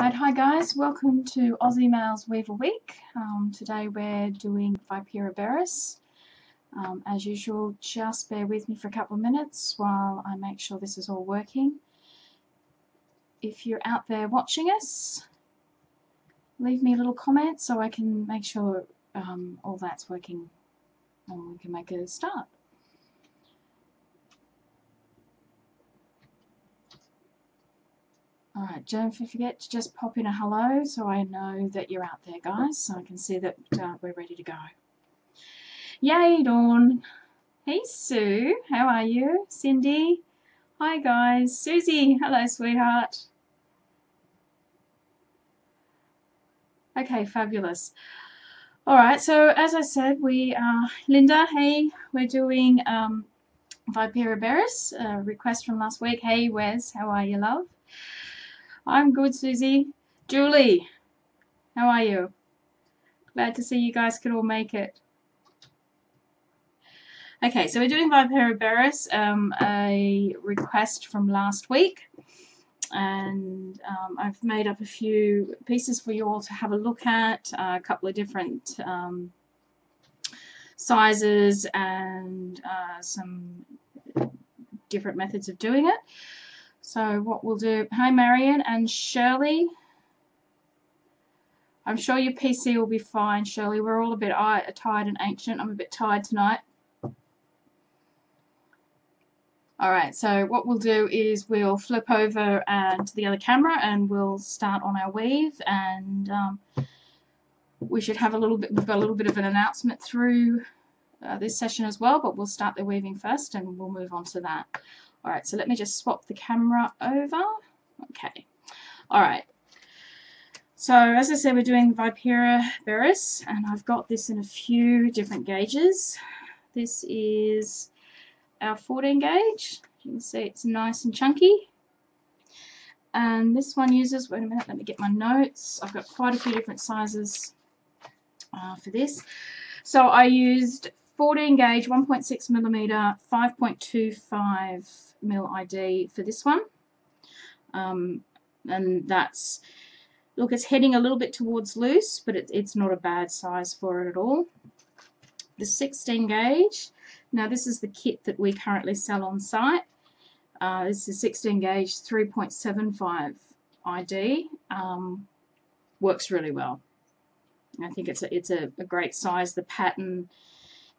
Right, hi guys, welcome to Aussie Mails Weave a Week. Today we're doing Vipera Berus. As usual, just bear with me for a couple of minutes while I make sure this is all working. If you're out there watching us, leave me a little comment so I can make sure all that's working and we can make a start. Alright, don't forget to just pop in a hello so I know that you're out there, guys, so I can see that we're ready to go. Yay, Dawn! Hey, Sue, how are you? Cindy, hi guys. Susie, hello, sweetheart. Okay, fabulous. Alright, so as I said, Linda, hey, we're doing Vipera Berus, a request from last week. Hey, Wes, how are you, love? I'm good, Susie. Julie, how are you? Glad to see you guys could all make it. Okay, so we're doing Vipera Berus, a request from last week, and I've made up a few pieces for you all to have a look at, a couple of different sizes and some different methods of doing it. So what we'll do, hi Marion and Shirley, I'm sure your PC will be fine, Shirley. We're all a bit tired and ancient. I'm a bit tired tonight. Alright, so what we'll do is we'll flip over to the other camera and we'll start on our weave, and we should have we've got a little bit of an announcement through this session as well, but we'll start the weaving first and we'll move on to that. Alright, so let me just swap the camera over. Okay, alright. So as I said, we're doing Vipera Berus, and I've got this in a few different gauges. This is our 14 gauge. You can see it's nice and chunky. And this one uses, wait a minute, let me get my notes. I've got quite a few different sizes for this. So I used 14 gauge, 1.6 millimeter, 5.25 mil ID for this one. And that's, look, it's heading a little bit towards loose, but it's not a bad size for it at all. The 16 gauge, now this is the kit that we currently sell on site. This is 16 gauge, 3.75 ID. Works really well. I think it's a great size. The pattern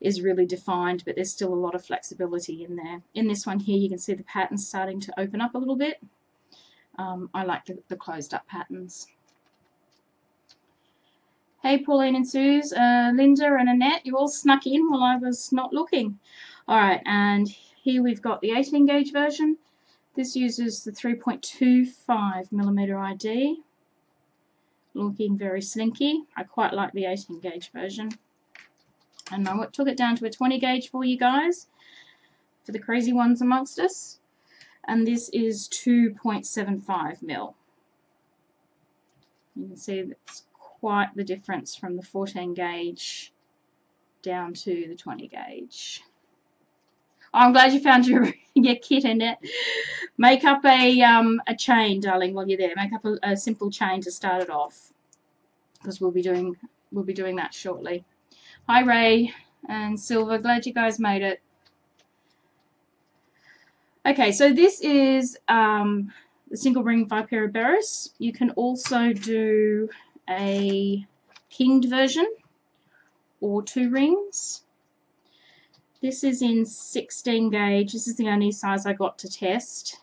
is really defined, but there's still a lot of flexibility in there. In this one here, you can see the pattern starting to open up a little bit. I like the closed up patterns. Hey, Pauline and Suze, Linda and Annette, you all snuck in while I was not looking. All right, and here we've got the 18 gauge version. This uses the 3.25 millimeter ID. Looking very slinky. I quite like the 18 gauge version. And I took it down to a 20 gauge for you guys, for the crazy ones amongst us. And this is 2.75 mil. You can see that's quite the difference from the 14 gauge down to the 20 gauge. Oh, I'm glad you found your kit in it. Make up a chain, darling, while you're there. Make up a simple chain to start it off, because we'll be doing that shortly. Hi Ray and Silver, glad you guys made it. Okay, so this is the single ring Vipera Berus. You can also do a kinged version or 2 rings. This is in 16 gauge. This is the only size I got to test.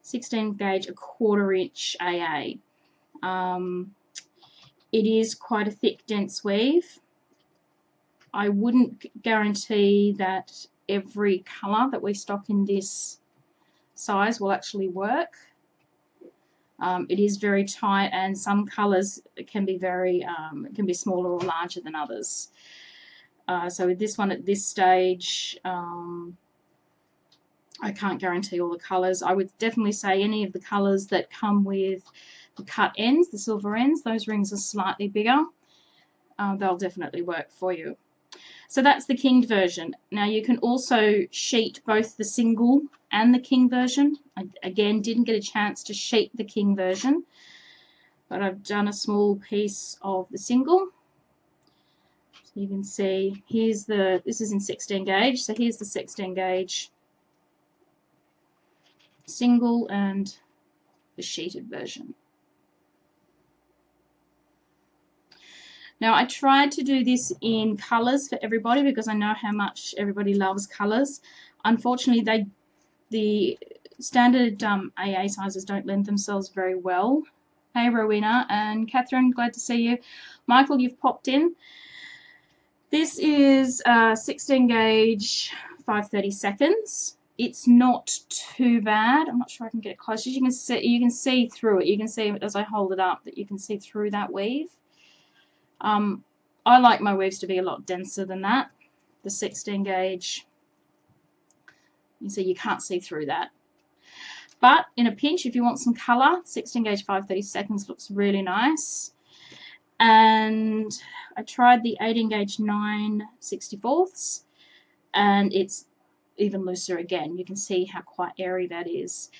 16 gauge, a 1/4 inch AA. It is quite a thick, dense weave. I wouldn't guarantee that every colour that we stock in this size will actually work. It is very tight, and some colours can be can be smaller or larger than others. So with this one at this stage, I can't guarantee all the colours. I would definitely say any of the colours that come with the cut ends, the silver ends, those rings are slightly bigger. They'll definitely work for you. So that's the kinged version. Now you can also sheet both the single and the king version. I again didn't get a chance to sheet the king version. but I've done a small piece of the single. So you can see here's this is in 16 gauge, so here's the 16 gauge single and the sheeted version. Now I tried to do this in colours for everybody because I know how much everybody loves colours. Unfortunately, the standard AA sizes don't lend themselves very well. Hey Rowena and Catherine, glad to see you. Michael, you've popped in. This is 16 gauge 5/30 seconds. It's not too bad. I'm not sure I can get it close. You can see through it. You can see as I hold it up that you can see through that weave. I like my weaves to be a lot denser than that. The 16 gauge, you see you can't see through that. But in a pinch, if you want some colour, 16 gauge 5/30 seconds looks really nice. And I tried the 18 gauge 9/64, and it's even looser again. You can see how quite airy that is.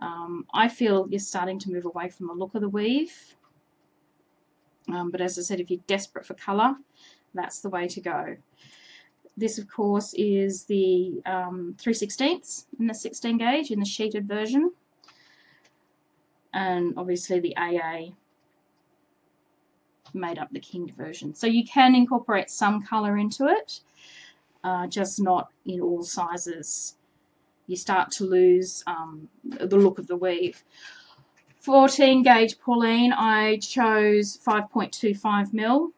I feel you're starting to move away from the look of the weave. But as I said, if you're desperate for colour, that's the way to go. This, of course, is the 3/16 in the 16 gauge in the sheeted version. And obviously the AA made up the kinged version. So you can incorporate some colour into it, just not in all sizes. You start to lose the look of the weave. 14 gauge Pauline, I chose 5.25 mil.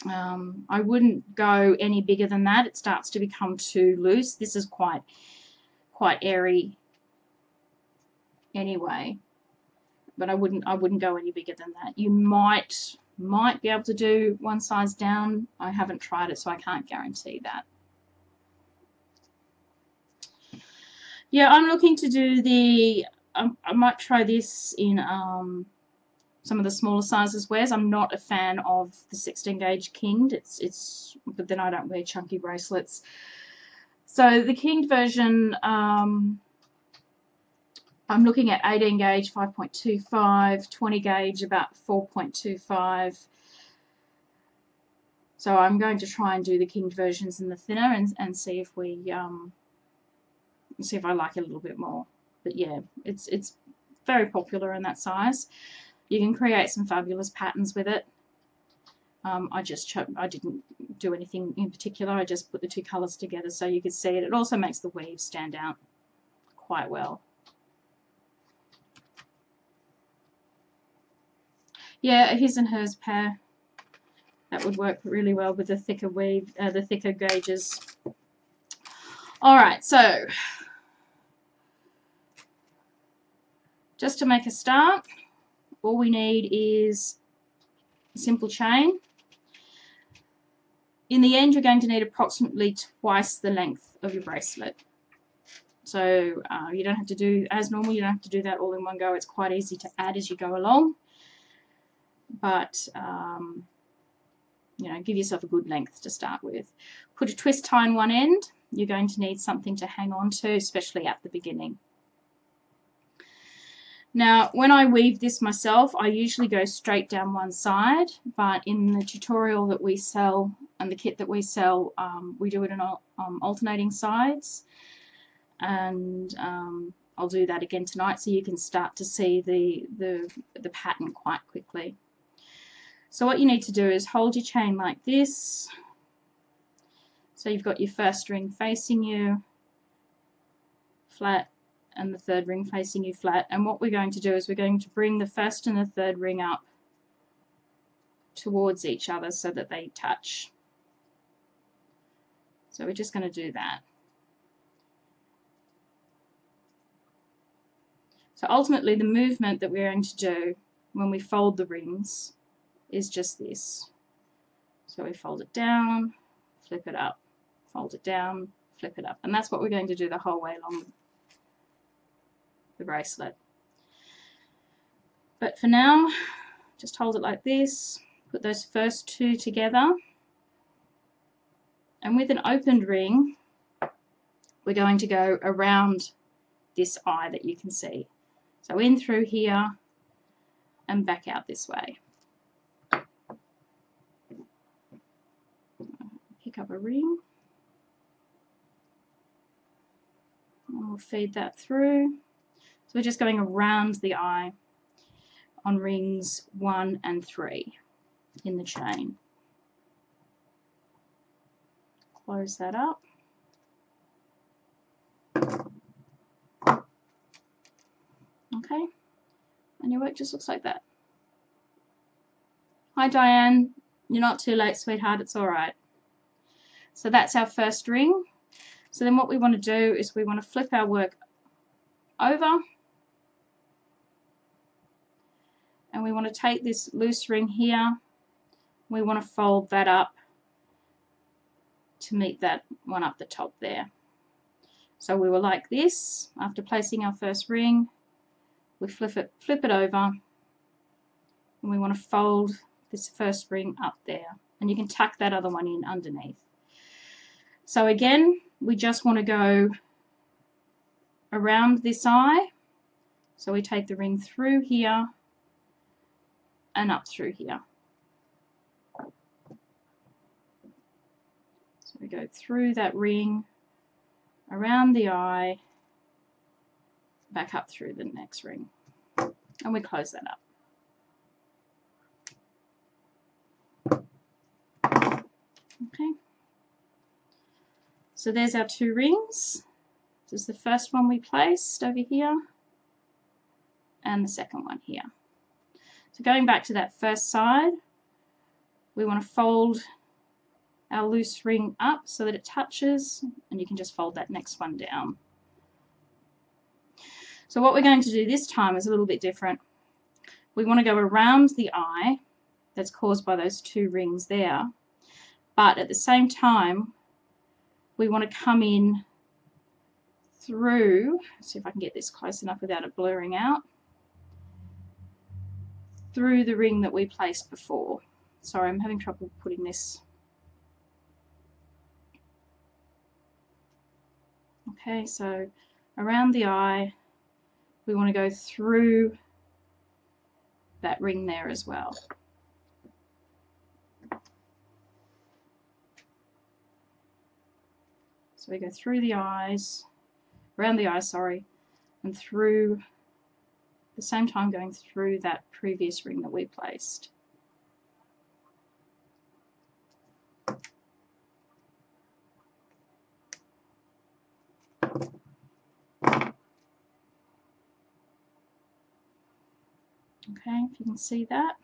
I wouldn't go any bigger than that. It starts to become too loose. This is quite airy anyway, but I wouldn't go any bigger than that. You might be able to do one size down. I haven't tried it, so I can't guarantee that. Yeah, I'm looking to do the I might try this in some of the smaller sizes wears. I'm not a fan of the 16 gauge kinged. But then I don't wear chunky bracelets. So the kinged version, I'm looking at 18 gauge 5.25, 20 gauge about 4.25. So I'm going to try and do the kinged versions in the thinner and see if I like it a little bit more. But yeah, it's very popular in that size. You can create some fabulous patterns with it. I didn't do anything in particular. I just put the two colours together so you could see it. It also makes the weave stand out quite well. Yeah, a his and hers pair. That would work really well with the thicker weave, the thicker gauges. All right, so just to make a start, all we need is a simple chain. In the end, you're going to need approximately twice the length of your bracelet. So you don't have to do, as normal, you don't have to do that all in one go. It's quite easy to add as you go along. But, you know, give yourself a good length to start with. Put a twist tie in one end. You're going to need something to hang on to, especially at the beginning. Now, when I weave this myself, I usually go straight down one side, but in the tutorial that we sell and the kit that we sell, we do it on alternating sides, and I'll do that again tonight so you can start to see the pattern quite quickly. So what you need to do is hold your chain like this. So you've got your first ring facing you flat, and the third ring facing you flat, and what we're going to do is we're going to bring the first and the third ring up towards each other so that they touch. So we're just going to do that. So ultimately the movement that we're going to do when we fold the rings is just this. So we fold it down, flip it up, fold it down, flip it up, and that's what we're going to do the whole way along the bracelet. But for now, just hold it like this, put those first two together, and with an opened ring we're going to go around this eye that you can see. So in through here and back out this way. Pick up a ring. And we'll feed that through. So we're just going around the eye on rings 1 and 3 in the chain. Close that up. Okay, and your work just looks like that. Hi Diane, you're not too late, sweetheart, it's all right. So that's our first ring. So then what we want to do is we want to flip our work over, and we want to take this loose ring here, we want to fold that up to meet that one up the top there. So we were like this. After placing our first ring, we flip it over, and we want to fold this first ring up there, and you can tuck that other one in underneath. So again, we just want to go around this eye. So we take the ring through here and up through here. So we go through that ring, around the eye, back up through the next ring, and we close that up. Okay, so there's our 2 rings. This is the first one we placed over here, and the second one here. So going back to that first side, we want to fold our loose ring up so that it touches, and you can just fold that next one down. So what we're going to do this time is a little bit different. We want to go around the eye that's caused by those 2 rings there, but at the same time we want to come in through, see if I can get this close enough without it blurring out, through the ring that we placed before. Sorry, I'm having trouble putting this. Okay, so around the eye, we want to go through that ring there as well. So we go through the eyes, around the eye, sorry, and through, at the same time going through that previous ring that we placed. Okay, if you can see that.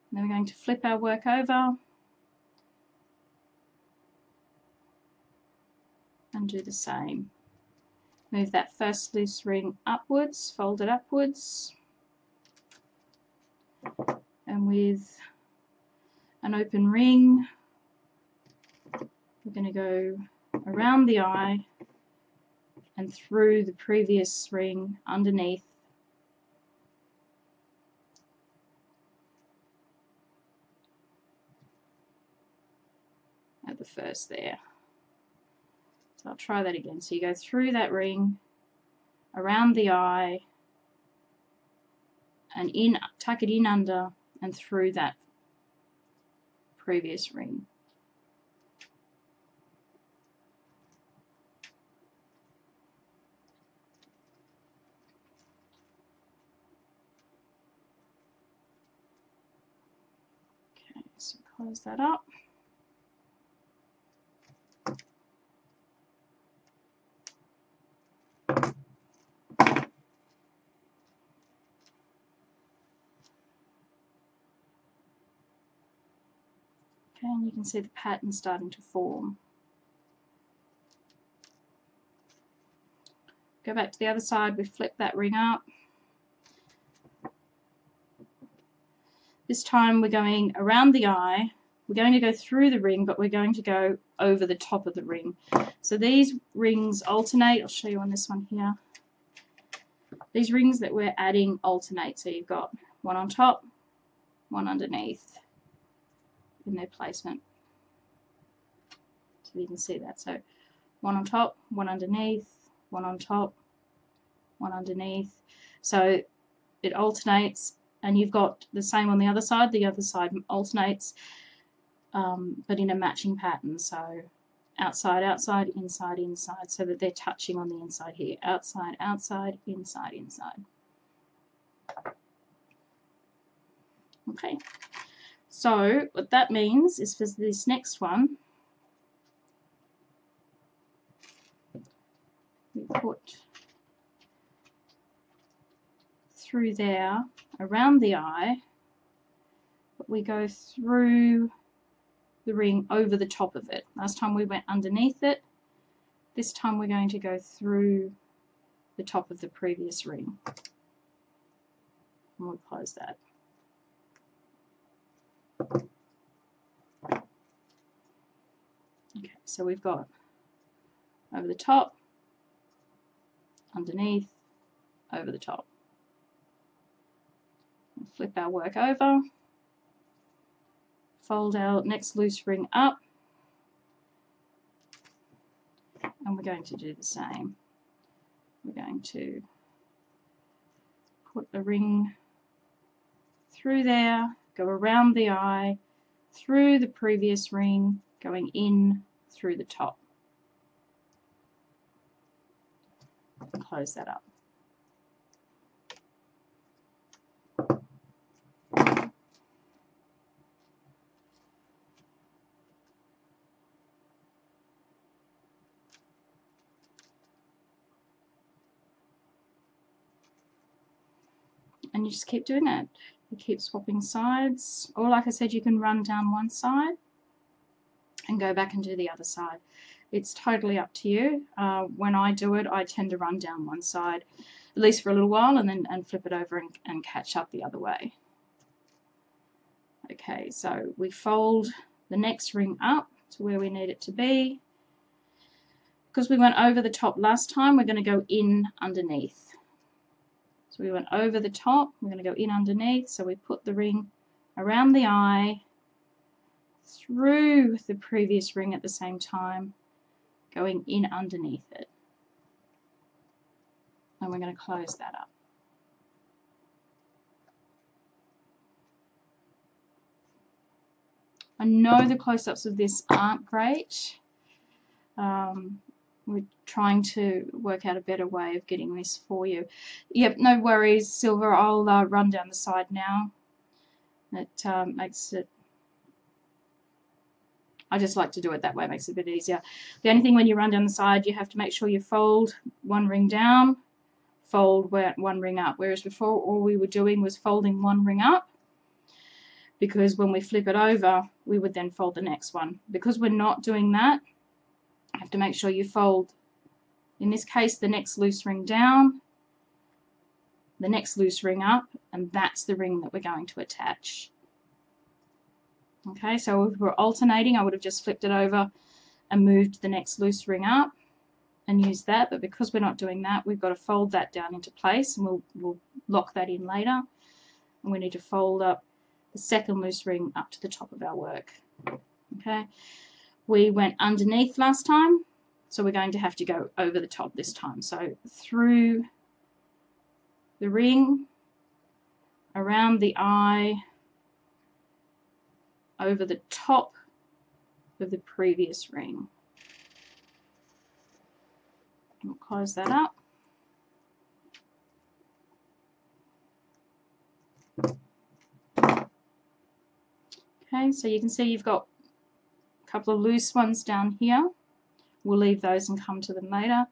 And then we're going to flip our work over and do the same. Move that first loose ring upwards, fold it upwards, and with an open ring, we're going to go around the eye and through the previous ring underneath. At the first there. So I'll try that again. So you go through that ring, around the eye, and in, tuck it in under and through that previous ring. Okay, so close that up. Okay, and you can see the pattern starting to form. Go back to the other side, we flip that ring up. This time we're going around the eye. We're going to go through the ring, but we're going to go over the top of the ring. So these rings alternate. I'll show you on this one here. These rings that we're adding alternate. So you've got one on top, one underneath in their placement. So you can see that. So one on top, one underneath, one on top, one underneath. So it alternates, and you've got the same on the other side. The other side alternates, but in a matching pattern. So outside, outside, inside, inside, so that they're touching on the inside here. Outside, outside, inside, inside. Okay, so what that means is for this next one, we put through there around the eye, but we go through the ring over the top of it. Last time we went underneath it. This time we're going to go through the top of the previous ring. And we'll close that. Okay, so we've got over the top, underneath, over the top. We'll flip our work over, fold our next loose ring up, and we're going to do the same. We're going to put a ring through there, go around the eye, through the previous ring, going in through the top. Close that up. And you just keep doing it. You keep swapping sides, or like I said, you can run down one side and go back and do the other side. It's totally up to you. When I do it, I tend to run down one side, at least for a little while, and then flip it over and catch up the other way. Okay, so we fold the next ring up to where we need it to be. Because we went over the top last time, we're going to go in underneath. So we went over the top, we're going to go in underneath, so we put the ring around the eye, through the previous ring at the same time, going in underneath it. And we're going to close that up. I know the close-ups of this aren't great. We're trying to work out a better way of getting this for you. Yep, no worries, Silver. I'll run down the side now. It makes it... I just like to do it that way, it makes it a bit easier. The only thing when you run down the side, you have to make sure you fold one ring down, fold one ring up. Whereas before, all we were doing was folding one ring up, because when we flip it over, we would then fold the next one. Because we're not doing that, you have to make sure you fold, in this case, the next loose ring down, the next loose ring up, and that's the ring that we're going to attach. Okay, so if we're alternating, I would have just flipped it over and moved the next loose ring up and used that, but because we're not doing that, we've got to fold that down into place, and we'll lock that in later. And we need to fold up the second loose ring up to the top of our work. Okay, we went underneath last time, so we're going to have to go over the top this time. So through the ring, around the eye, over the top of the previous ring. We'll close that up. Okay, so you can see you've got a couple of loose ones down here. We'll leave those and come to them later.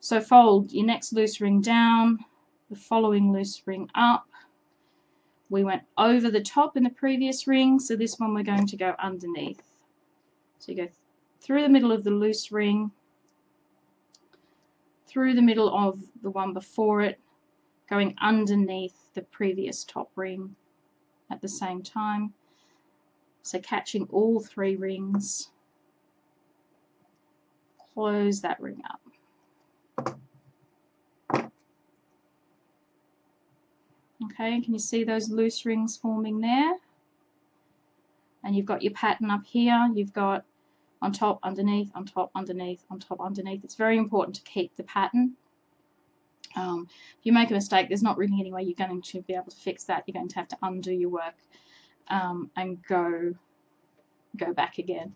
So fold your next loose ring down, the following loose ring up. We went over the top in the previous ring, so this one we're going to go underneath. So you go through the middle of the loose ring, through the middle of the one before it, going underneath the previous top ring at the same time. So catching all three rings, close that ring up. Okay, can you see those loose rings forming there? And you've got your pattern up here. You've got on top, underneath, on top, underneath, on top, underneath. It's very important to keep the pattern. If you make a mistake, there's not really any way you're going to be able to fix that. You're going to have to undo your work and go back again.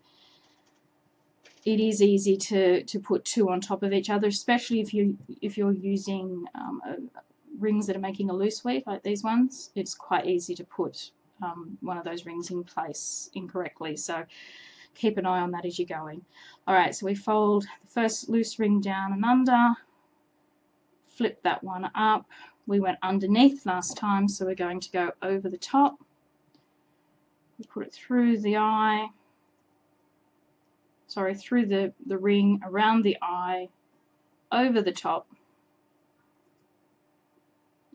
It is easy to put two on top of each other, especially if you're using rings that are making a loose weave like these ones. It's quite easy to put one of those rings in place incorrectly, so keep an eye on that as you're going. Alright, so we fold the first loose ring down and under, flip that one up. We went underneath last time, so we're going to go over the top. We put it through the eye, sorry, through the ring, around the eye, over the top,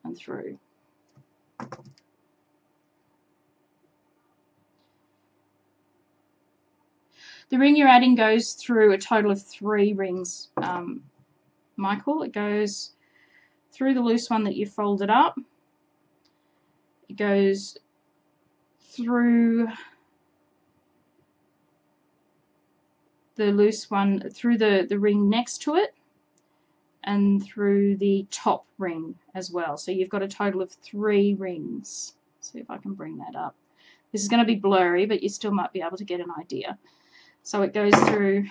and through. The ring you're adding goes through a total of 3 rings, Michael. It goes through the loose one that you folded up. It goes through the loose one, through the ring next to it, and through the top ring as well. So you've got a total of 3 rings. See if I can bring that up. This is going to be blurry, but you still might be able to get an idea. So it goes through,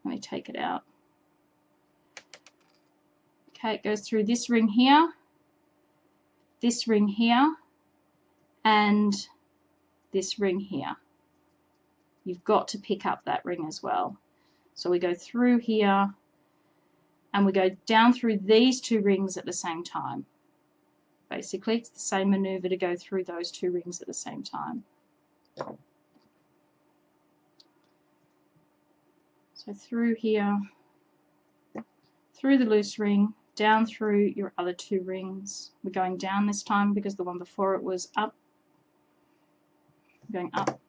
let me take it out. Okay, it goes through this ring here, and this ring here. You've got to pick up that ring as well. So we go through here, and we go down through these 2 rings at the same time. Basically, it's the same maneuver to go through those 2 rings at the same time. So through here, through the loose ring, down through your other 2 rings. We're going down this time because the one before it was up. Going up.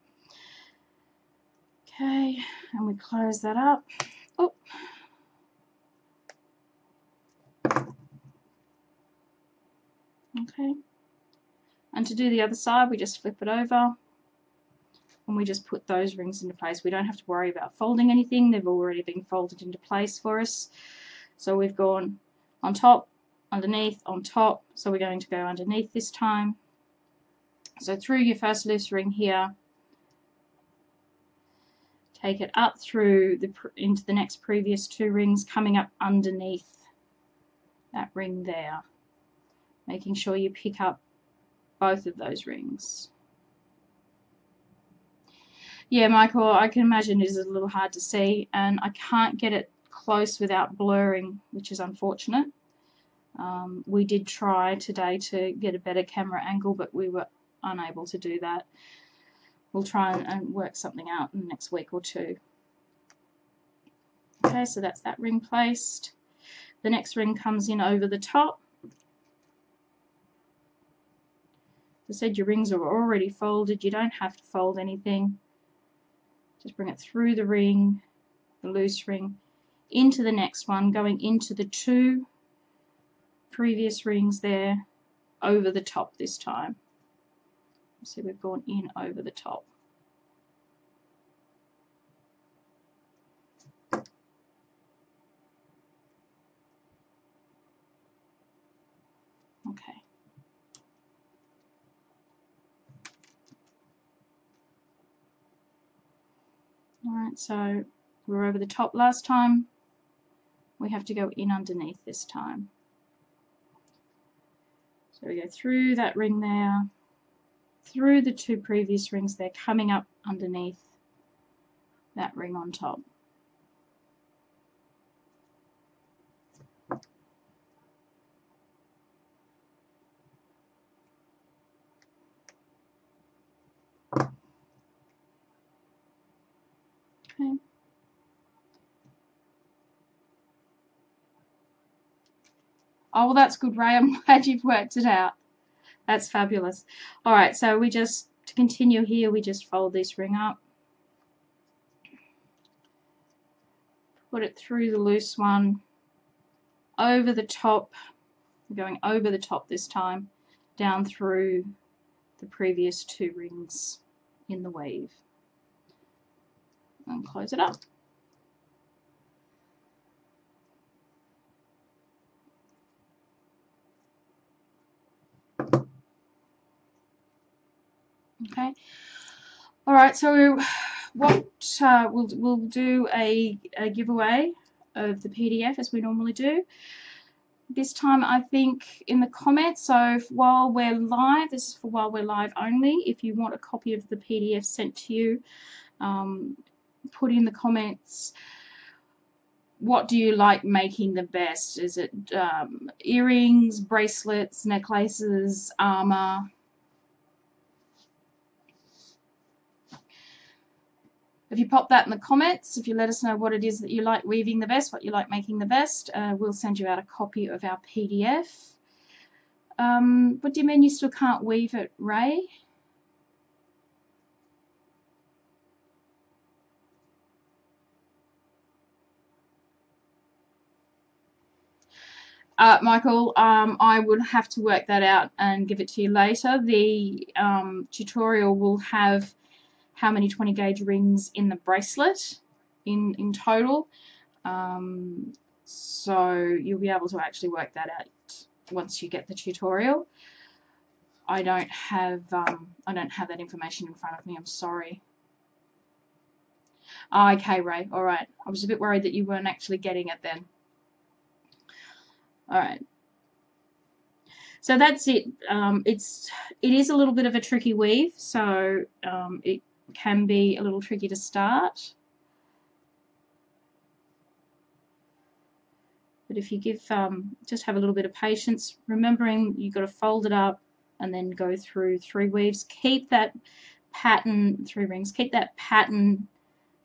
Okay, and we close that up. Oh. Okay. And to do the other side, we just flip it over and we just put those rings into place. We don't have to worry about folding anything. They've already been folded into place for us. So we've gone on top, underneath, on top. So we're going to go underneath this time. So through your first loose ring here, take it up through into the next previous 2 rings, coming up underneath that ring there, making sure you pick up both of those rings. Yeah, Michael, I can imagine it is a little hard to see, and I can't get it close without blurring, which is unfortunate. We did try today to get a better camera angle, but we were unable to do that. We'll try and work something out in the next week or 2. Okay, so that's that ring placed. The next ring comes in over the top. As I said, your rings are already folded. You don't have to fold anything. Just bring it through the ring, the loose ring, into the next one, going into the 2 previous rings there, over the top this time. See, we've gone in over the top. Okay. Alright, so we were over the top last time. We have to go in underneath this time. So we go through that ring there, through the 2 previous rings there, coming up underneath that ring on top. Okay. Oh, well, that's good, Ray. I'm glad you've worked it out. That's fabulous. All right, so we just, to continue here, we just fold this ring up, put it through the loose one, over the top. We're going over the top this time, down through the previous 2 rings in the weave, and close it up. Okay. All right. So what we'll do a giveaway of the PDF as we normally do. This time, I think in the comments. So while we're live, this is for while we're live only. If you want a copy of the PDF sent to you, put in the comments, what do you like making the best? Is it earrings, bracelets, necklaces, armor? If you pop that in the comments, if you let us know what it is that you like weaving the best, what you like making the best, we'll send you out a copy of our PDF. What do you mean you still can't weave it, Ray? Michael, I would have to work that out and give it to you later. The tutorial will have how many 20 gauge rings in the bracelet in total. So you'll be able to actually work that out once you get the tutorial. I don't have that information in front of me. I'm sorry. Oh, okay, Ray. All right. I was a bit worried that you weren't actually getting it then. All right. So that's it. It is a little bit of a tricky weave, so it can be a little tricky to start. But if you give just have a little bit of patience, remembering you've got to fold it up and then go through 3 weaves. Keep that pattern, 3 rings. Keep that pattern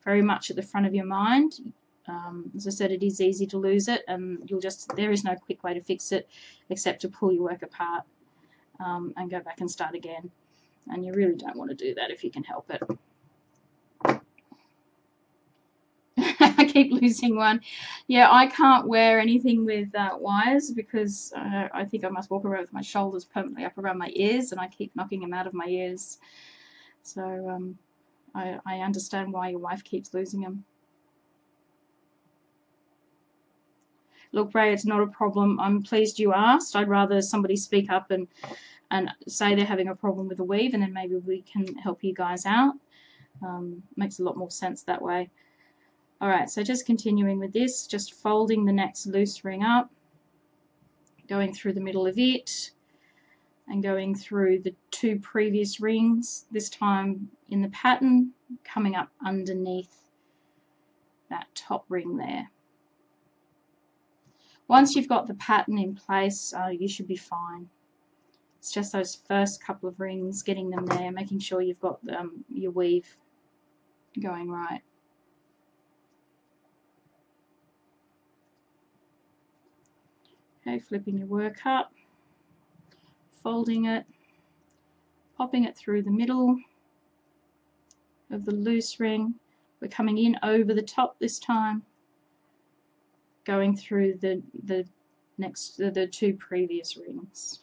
very much at the front of your mind. As I said, it is easy to lose it, and there is no quick way to fix it except to pull your work apart and go back and start again. And you really don't want to do that if you can help it. I keep losing one. Yeah, I can't wear anything with wires because I think I must walk around with my shoulders permanently up around my ears, and I keep knocking them out of my ears. So I understand why your wife keeps losing them. Look, Ray, it's not a problem. I'm pleased you asked. I'd rather somebody speak up and say they're having a problem with the weave, and then maybe we can help you guys out. Makes a lot more sense that way. All right, so just continuing with this, just folding the next loose ring up, going through the middle of it, and going through the 2 previous rings, this time in the pattern, coming up underneath that top ring there. Once you've got the pattern in place, you should be fine. It's just those first couple of rings, getting them there, making sure you've got your weave going right. Okay, flipping your work up, folding it, popping it through the middle of the loose ring. We're coming in over the top this time, going through the 2 previous rings.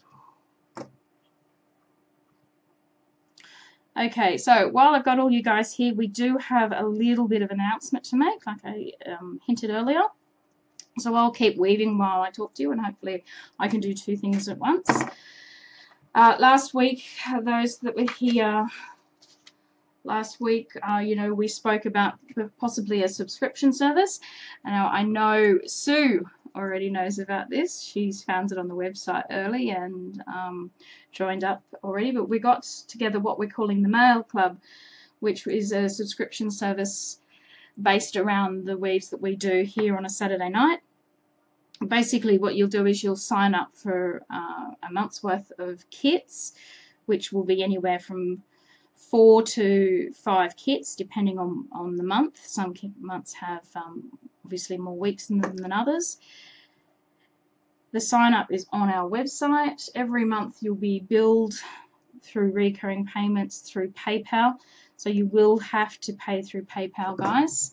Okay, so while I've got all you guys here, we do have a little bit of an announcement to make, like I hinted earlier. So I'll keep weaving while I talk to you, and hopefully I can do 2 things at once. Last week, those that were here last week, you know, we spoke about possibly a subscription service. Now, I know Sue already knows about this. She's found it on the website early and joined up already. But we got together what we're calling the Maille Club, which is a subscription service based around the weaves that we do here on a Saturday night. Basically, what you'll do is you'll sign up for a month's worth of kits, which will be anywhere from 4 to 5 kits, depending on the month. Some months have obviously more weeks than others. The sign up is on our website. Every month you'll be billed through recurring payments through PayPal. So you will have to pay through PayPal, guys.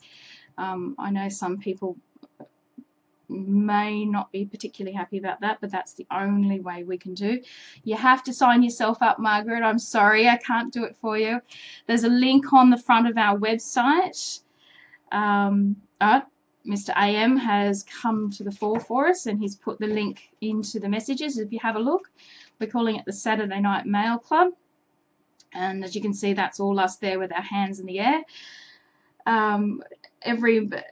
I know some people may not be particularly happy about that, but that's the only way we can do. You have to sign yourself up, Margaret. I'm sorry, I can't do it for you. There's a link on the front of our website. Mr. AM has come to the fore for us, and he's put the link into the messages. If you have a look, we're calling it the Saturday Night Maille Club. And as you can see, that's all us there with our hands in the air.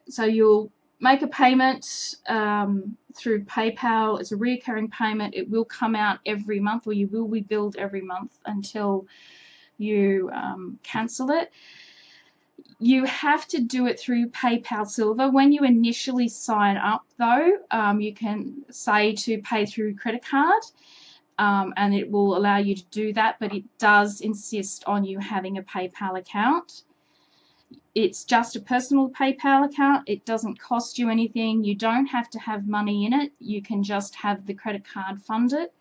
So you'll make a payment through PayPal. It's a recurring payment. It will come out every month, or you will be billed every month until you cancel it. You have to do it through PayPal Silver. When you initially sign up, though, you can say to pay through credit card, and it will allow you to do that, but it does insist on you having a PayPal account. It's just a personal PayPal account. It doesn't cost you anything. You don't have to have money in it. You can just have the credit card fund it.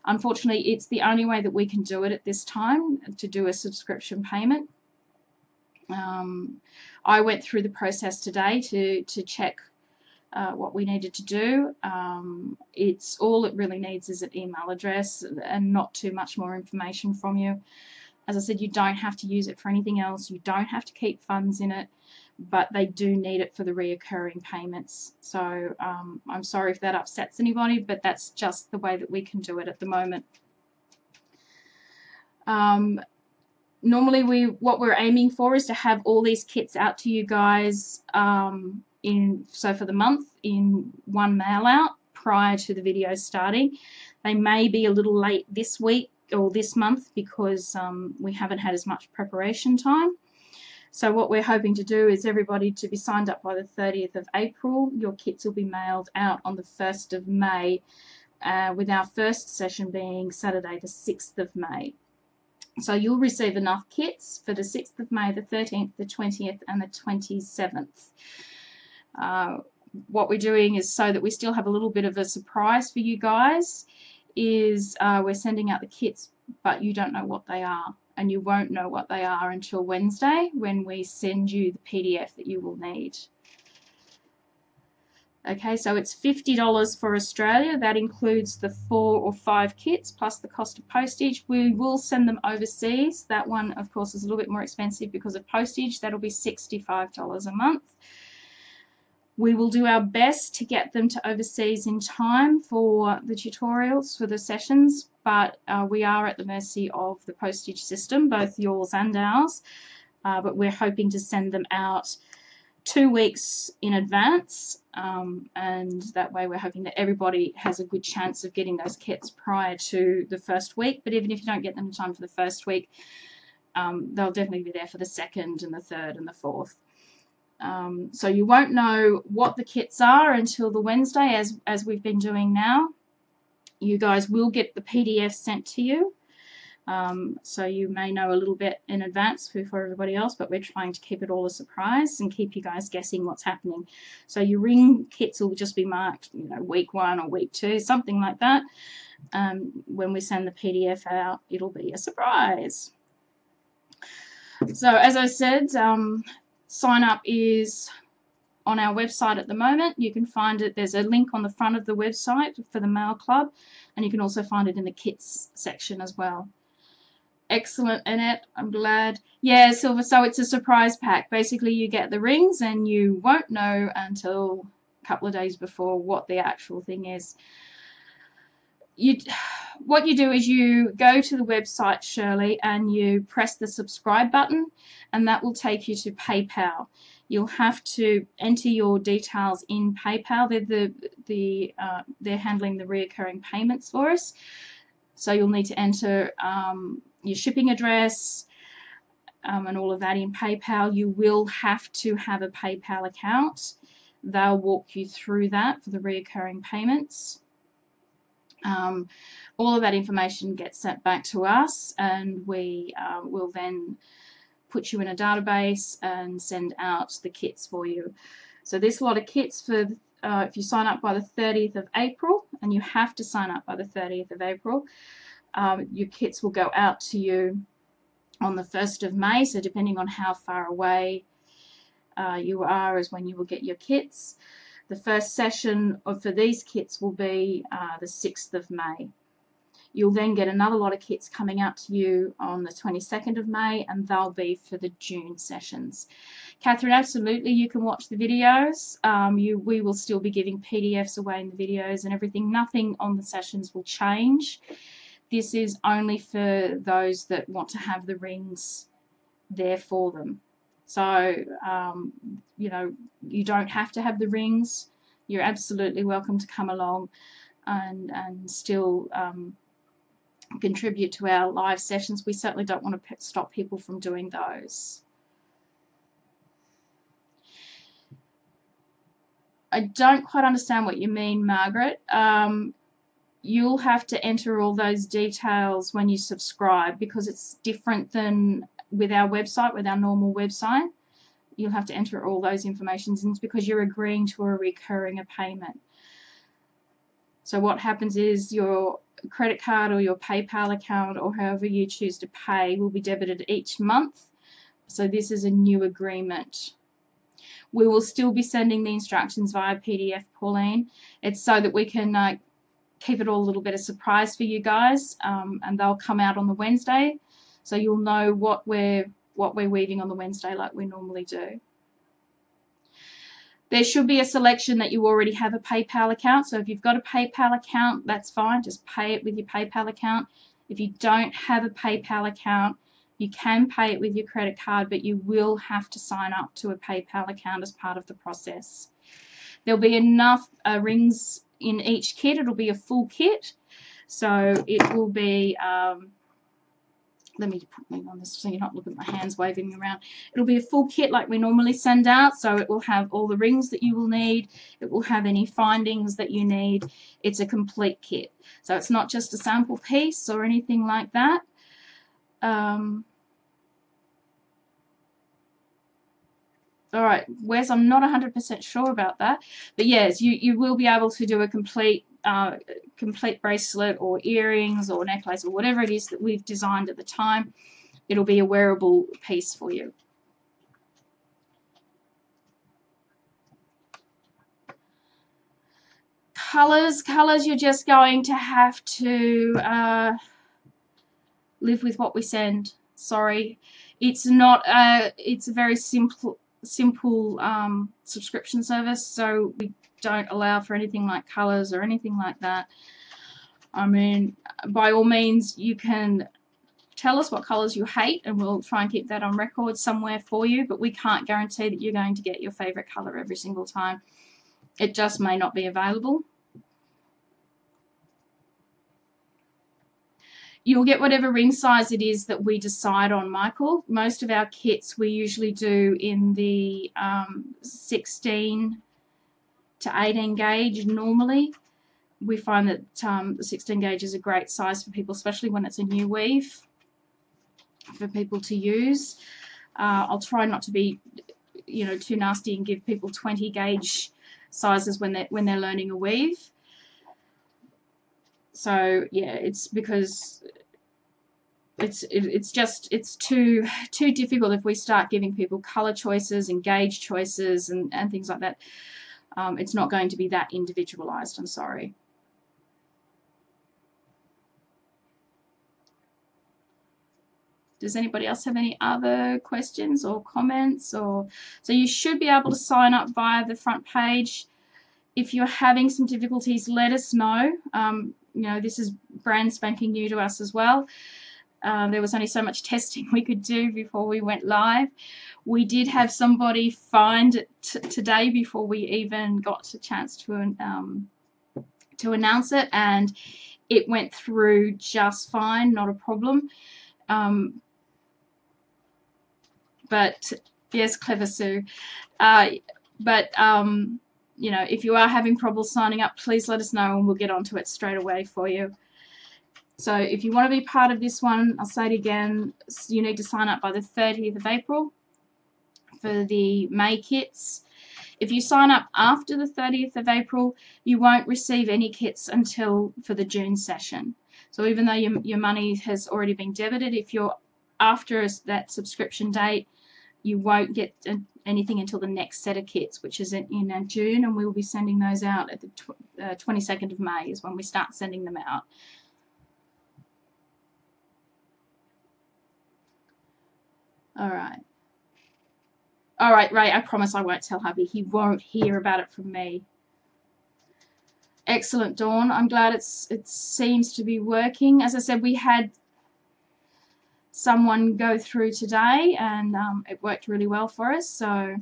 Unfortunately, it's the only way that we can do it at this time, to do a subscription payment. I went through the process today to check what we needed to do. It's all it really needs is an email address and not too much more information from you. As I said, you don't have to use it for anything else. You don't have to keep funds in it, but they do need it for the reoccurring payments. So I'm sorry if that upsets anybody, but that's just the way that we can do it at the moment. Normally what we're aiming for is to have all these kits out to you guys so for the month in one mail out prior to the video starting. They may be a little late this week or this month because we haven't had as much preparation time. So what we're hoping to do is everybody to be signed up by the 30th of April. Your kits will be mailed out on the 1st of May, with our first session being Saturday the 6th of May. So you'll receive enough kits for the 6th of May, the 13th, the 20th, and the 27th. What we're doing is, so that we still have a little bit of a surprise for you guys, is we're sending out the kits, but you don't know what they are, and you won't know what they are until Wednesday when we send you the PDF that you will need. Okay, so it's $50 for Australia. That includes the 4 or 5 kits plus the cost of postage. We will send them overseas. That one, of course, is a little bit more expensive because of postage. That'll be $65 a month. We will do our best to get them to overseas in time for the tutorials, for the sessions, but we are at the mercy of the postage system, both yours and ours. But we're hoping to send them out 2 weeks in advance, and that way we're hoping that everybody has a good chance of getting those kits prior to the first week. But even if you don't get them in time for the first week, they'll definitely be there for the second and the third and the fourth. So you won't know what the kits are until the Wednesday, as we've been doing now. You guys will get the PDF sent to you. So you may know a little bit in advance for everybody else, but we're trying to keep it all a surprise and keep you guys guessing what's happening. So your ring kits will just be marked, week 1 or week 2, something like that. When we send the PDF out, it'll be a surprise. So as I said, sign up is on our website at the moment. You can find it. There's a link on the front of the website for the Mail Club, and you can also find it in the kits section as well. Excellent, Annette. I'm glad. Yeah, Silver, so it's a surprise pack. Basically, you get the rings and you won't know until a couple of days before what the actual thing is. What you do is you go to the website, Shirley, and you press the subscribe button, and that will take you to PayPal. You'll have to enter your details in PayPal. They're handling the reoccurring payments for us. So you'll need to enter your shipping address and all of that in PayPal. You will have to have a PayPal account. They'll walk you through that for the reoccurring payments. All of that information gets sent back to us, and we will then put you in a database and send out the kits for you. So there's a lot of kits for if you sign up by the 30th of April, and you have to sign up by the 30th of April, your kits will go out to you on the 1st of May, so depending on how far away you are is when you will get your kits. The first session for these kits will be the 6th of May. You'll then get another lot of kits coming out to you on the 22nd of May, and they'll be for the June sessions. Catherine, absolutely, you can watch the videos. We will still be giving PDFs away in the videos and everything. Nothing on the sessions will change. this is only for those that want to have the rings there for them. So, you know, you don't have to have the rings. You're absolutely welcome to come along and still contribute to our live sessions. We certainly don't want to stop people from doing those. I don't quite understand what you mean, Margaret. You'll have to enter all those details when you subscribe, because it's different than with our website, with our normal website. You'll have to enter all those informations in because you're agreeing to a recurring payment. So what happens is your credit card or your PayPal account, or however you choose to pay, will be debited each month. So this is a new agreement. We will still be sending the instructions via PDF, Pauline. It's so that we can keep it all a little bit of surprise for you guys, and they'll come out on the Wednesday, so you'll know what we're weaving on the Wednesday like we normally do. There should be a selection that you already have a PayPal account, so if you've got a PayPal account, that's fine, just pay it with your PayPal account. If you don't have a PayPal account, you can pay it with your credit card, but you will have to sign up to a PayPal account as part of the process. There'll be enough rings in each kit. It'll be a full kit, so it will be let me put me on this so you're not looking at my hands waving around. It'll be a full kit like we normally send out, so it will have all the rings that you will need, it will have any findings that you need. It's a complete kit, so it's not just a sample piece or anything like that. All right, Wes, I'm not 100% sure about that, but yes, you will be able to do a complete bracelet or earrings or necklace or whatever it is that we've designed at the time. It'll be a wearable piece for you. Colors, you're just going to have to live with what we send. Sorry, it's not. It's a very simple subscription service, so we don't allow for anything like colors or anything like that. I mean, by all means, you can tell us what colors you hate and we'll try and keep that on record somewhere for you, but we can't guarantee that you're going to get your favorite color every single time. It just may not be available. You'll get whatever ring size it is that we decide on, Michael. Most of our kits we usually do in the 16 to 18 gauge normally. We find that the 16 gauge is a great size for people, especially when it's a new weave for people to use. I'll try not to be, you know, too nasty and give people 20 gauge sizes when they're learning a weave. So yeah, it's because it's too difficult if we start giving people color choices and gauge choices and things like that. It's not going to be that individualized, I'm sorry. Does anybody else have any other questions or comments? So you should be able to sign up via the front page. If you're having some difficulties, let us know. You know, this is brand spanking new to us as well. There was only so much testing we could do before we went live. We did have somebody find it today before we even got a chance to announce it, and it went through just fine, not a problem. But yes, clever Sue. You know, if you are having trouble signing up, please let us know and we'll get onto it straight away for you. So if you want to be part of this one, I'll say it again, you need to sign up by the 30th of April for the May kits. If you sign up after the 30th of April, you won't receive any kits until for the June session. So even though your money has already been debited, if you're after that subscription date, you won't get anything until the next set of kits, which is in June, and we'll be sending those out at the 22nd of May is when we start sending them out. All right, Ray, I promise I won't tell hubby. He won't hear about it from me. Excellent, Dawn. I'm glad it seems to be working. As I said, we had someone go through today, and it worked really well for us. So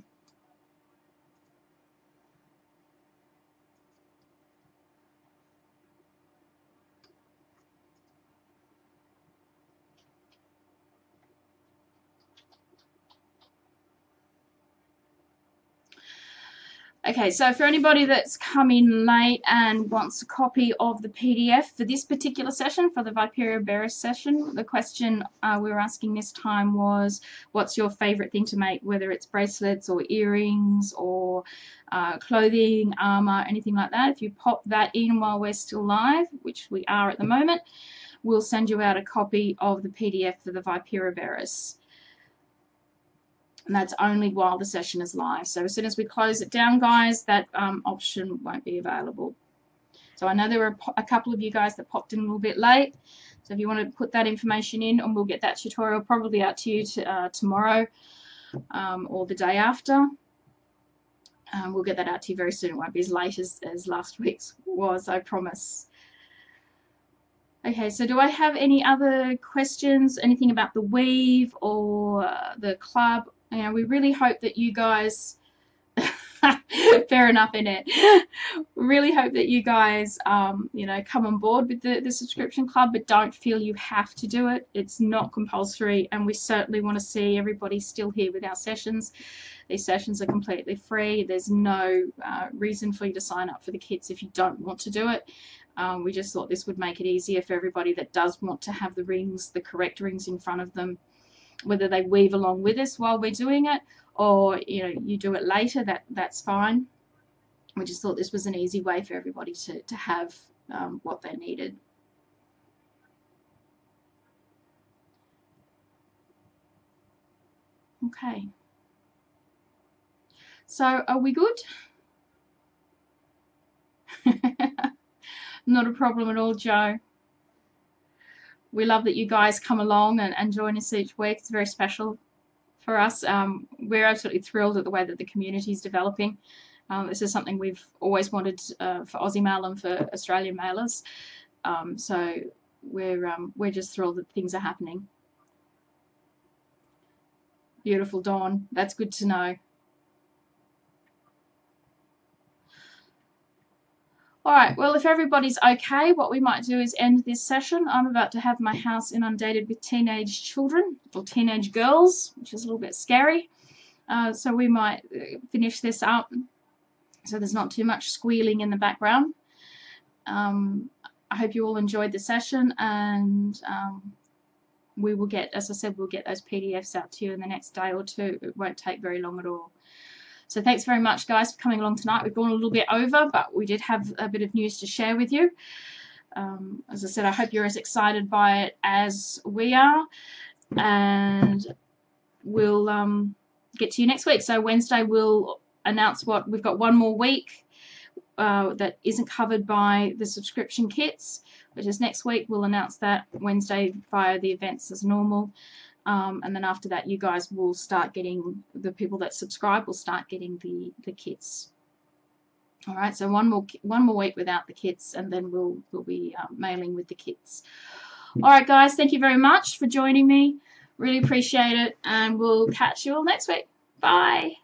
okay, so for anybody that's come in late and wants a copy of the PDF for this particular session, for the Vipera Berus session, the question we were asking this time was, what's your favourite thing to make, whether it's bracelets or earrings or clothing, armour, anything like that. If you pop that in while we're still live, which we are at the moment, we'll send you out a copy of the PDF for the Vipera Berus. And that's only while the session is live. So as soon as we close it down, guys, that option won't be available. So I know there were a couple of you guys that popped in a little bit late. So if you want to put that information in, and we'll get that tutorial probably out to you tomorrow or the day after. We'll get that out to you very soon. It won't be as late as last week's was, I promise. Okay, so do I have any other questions? Anything about the weave or the club? You know, we really hope that you guys, fair enough in it, we really hope that you guys, you know, come on board with the subscription club, but don't feel you have to do it. It's not compulsory, and we certainly want to see everybody still here with our sessions. These sessions are completely free. There's no reason for you to sign up for the kits if you don't want to do it. We just thought this would make it easier for everybody that does want to have the rings, the correct rings in front of them, whether they weave along with us while we're doing it, or you know, you do it later, that's fine. We just thought this was an easy way for everybody to have what they needed. Okay. So are we good? Not a problem at all, Joe. We love that you guys come along and join us each week. It's very special for us. We're absolutely thrilled at the way that the community is developing. This is something we've always wanted for Aussie Mail and for Australian mailers. So we're just thrilled that things are happening. Beautiful, Dawn. That's good to know. All right, well, if everybody's okay, what we might do is end this session. I'm about to have my house inundated with teenage children, or teenage girls, which is a little bit scary. So we might finish this up so there's not too much squealing in the background. I hope you all enjoyed the session, and we will get, as I said, we'll get those PDFs out to you in the next day or two. It won't take very long at all. So thanks very much, guys, for coming along tonight. We've gone a little bit over, but we did have a bit of news to share with you. As I said, I hope you're as excited by it as we are, and we'll get to you next week. So Wednesday we'll announce what we've got. One more week that isn't covered by the subscription kits, which is next week. We'll announce that Wednesday via the events as normal. And then after that, you guys will start getting, the people that subscribe will start getting the kits. All right, so one more week without the kits, and then we'll be mailing with the kits. All right, guys, thank you very much for joining me. Really appreciate it, and we'll catch you all next week. Bye.